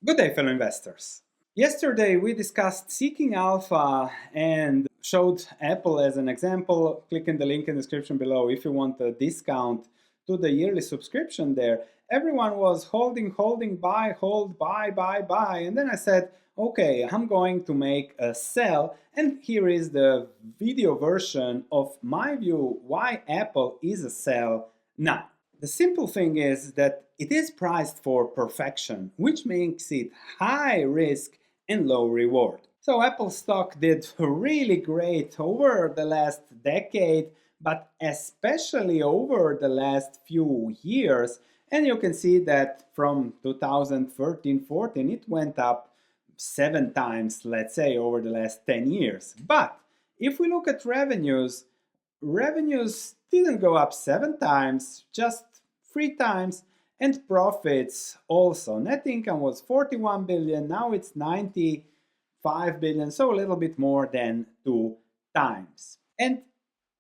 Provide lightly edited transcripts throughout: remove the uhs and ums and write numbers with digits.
Good day, fellow investors. Yesterday we discussed seeking alpha and showed Apple as an example. Click in the link in the description below if you want a discount to the yearly subscription there. Everyone was holding, buy, hold, buy. And then I said, okay, I'm going to make a sell. And here is the video version of my view why Apple is a sell now. The simple thing is that it is priced for perfection, which makes it high risk and low reward. So Apple stock did really great over the last decade, but especially over the last few years. And you can see that from 2013-14, it went up 7 times, let's say, over the last 10 years. But if we look at revenues didn't go up 7 times, just 3 times, and profits also. Net income was 41 billion, now it's 95 billion, so a little bit more than 2 times. And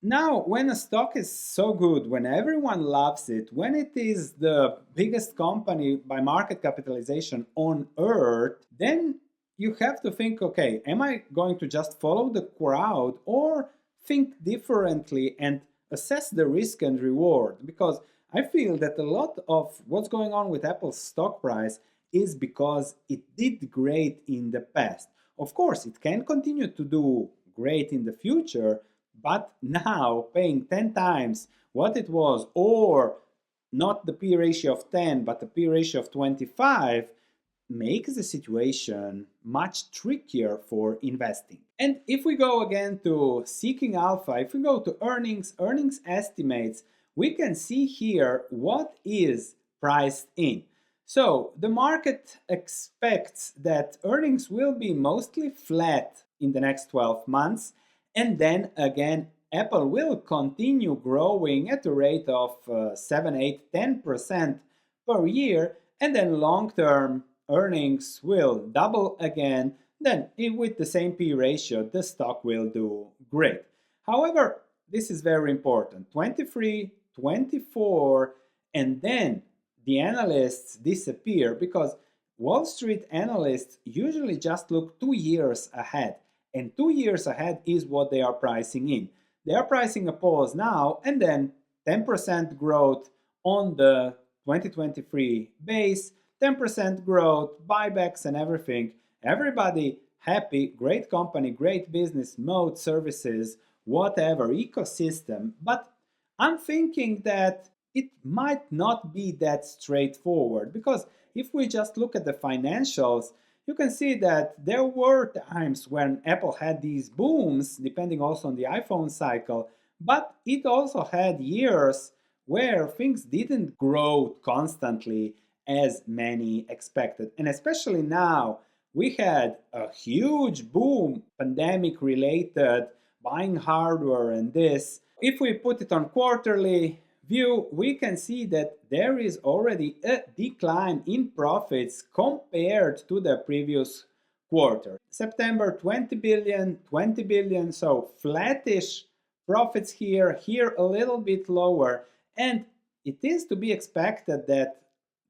now, when a stock is so good, when everyone loves it, when it is the biggest company by market capitalization on earth, then you have to think, okay, am I going to just follow the crowd or think differently and assess the risk and reward? Because I feel that a lot of what's going on with Apple's stock price is because it did great in the past. Of course, it can continue to do great in the future, but now paying 10 times what it was, or not the P ratio of 10, but the P ratio of 25, makes the situation much trickier for investing. And if we go again to seeking alpha, if we go to earnings estimates, we can see here what is priced in. So the market expects that earnings will be mostly flat in the next 12 months, and then again Apple will continue growing at a rate of 7, 8, 10% per year, and then long-term earnings will double again. Then with the same P ratio, the stock will do great. However, this is very important. 23, 24, and then the analysts disappear because Wall Street analysts usually just look 2 years ahead, and 2 years ahead is what they are pricing in. They are pricing a pause now and then 10% growth on the 2023 base, 10% growth, buybacks and everything. Everybody happy, great company, great business, mode, services, whatever, ecosystem. But I'm thinking that it might not be that straightforward, because if we just look at the financials, you can see that there were times when Apple had these booms, depending also on the iPhone cycle, but it also had years where things didn't grow constantly as many expected. And especially now, we had a huge boom, pandemic related, buying hardware and this. If we put it on quarterly view, we can see that there is already a decline in profits compared to the previous quarter. September 20 billion, so flattish profits here a little bit lower, and it is to be expected that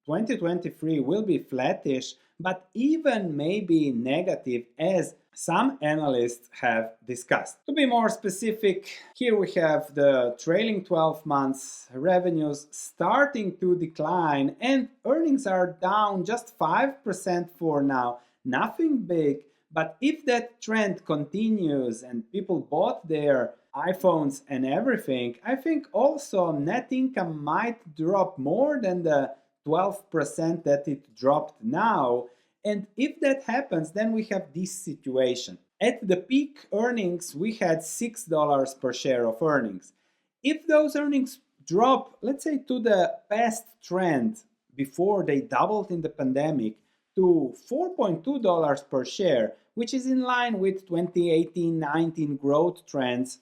2023 will be flattish, but even maybe negative, as some analysts have discussed. To be more specific, here we have the trailing 12 months revenues starting to decline, and earnings are down just 5% for now. Nothing big, but if that trend continues and people bought their iPhones and everything, I think also net income might drop more than the 12% that it dropped now. And if that happens, then we have this situation. At the peak earnings, we had $6 per share of earnings. If those earnings drop, let's say, to the past trend before they doubled in the pandemic, to $4.2 per share, which is in line with 2018-19 growth trends,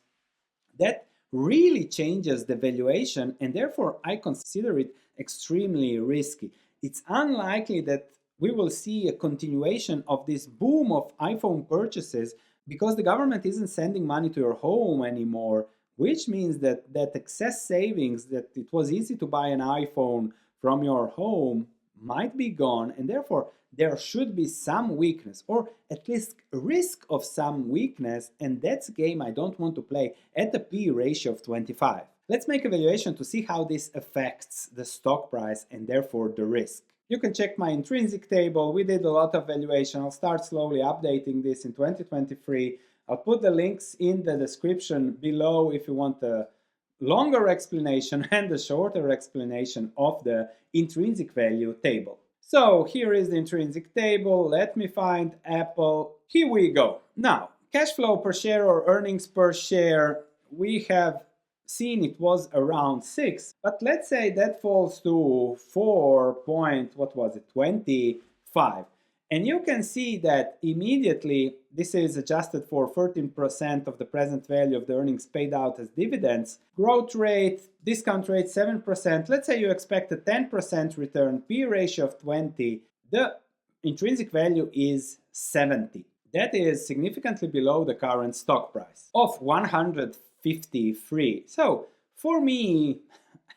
that really changes the valuation, and therefore I consider it extremely risky. It's unlikely that we will see a continuation of this boom of iPhone purchases because the government isn't sending money to your home anymore, which means that excess savings, that it was easy to buy an iPhone from your home, might be gone, and therefore there should be some weakness, or at least risk of some weakness, and that's a game I don't want to play at a P ratio of 25. Let's make a valuation to see how this affects the stock price and therefore the risk. You can check my intrinsic table. We did a lot of valuation. I'll start slowly updating this in 2023. I'll put the links in the description below if you want a longer explanation and a shorter explanation of the intrinsic value table. So here is the intrinsic table. Let me find Apple. Here we go. Now, cash flow per share or earnings per share, we have seen it was around 6, but let's say that falls to 4.25. And you can see that immediately this is adjusted for 13% of the present value of the earnings paid out as dividends. Growth rate, discount rate 7%. Let's say you expect a 10% return, P ratio of 20. The intrinsic value is 70. That is significantly below the current stock price of 153. So for me,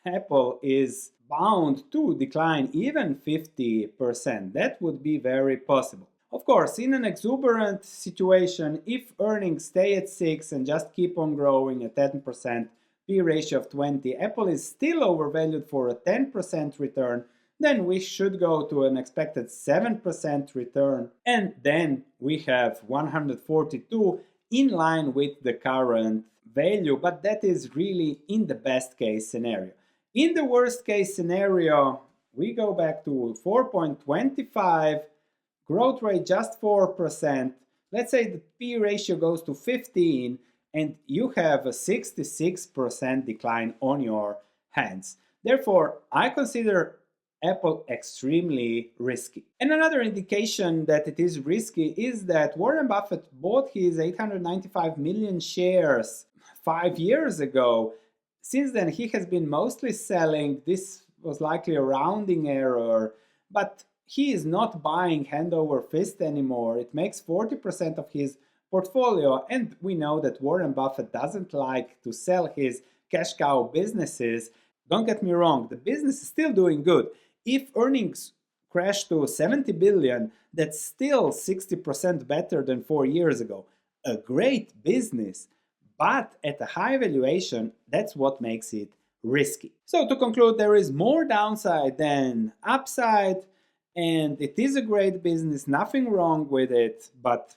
Apple is bound to decline even 50%. That would be very possible. Of course, in an exuberant situation, if earnings stay at 6 and just keep on growing at 10%, P ratio of 20, Apple is still overvalued for a 10% return, then we should go to an expected 7% return, and then we have 142 in line with the current value, but that is really in the best case scenario. In the worst case scenario, we go back to 4.25, growth rate just 4%. Let's say the P ratio goes to 15 and you have a 66% decline on your hands. Therefore, I consider Apple extremely risky. And another indication that it is risky is that Warren Buffett bought his 895 million shares 5 years ago. Since then, he has been mostly selling. This was likely a rounding error, but he is not buying hand over fist anymore. It makes 40% of his portfolio, and we know that Warren Buffett doesn't like to sell his cash cow businesses. Don't get me wrong, the business is still doing good. If earnings crash to 70 billion, that's still 60% better than 4 years ago. A great business. But at a high valuation, that's what makes it risky. So to conclude, there is more downside than upside, and it is a great business, nothing wrong with it, but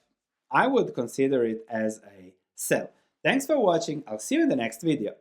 I would consider it as a sell. Thanks for watching, I'll see you in the next video.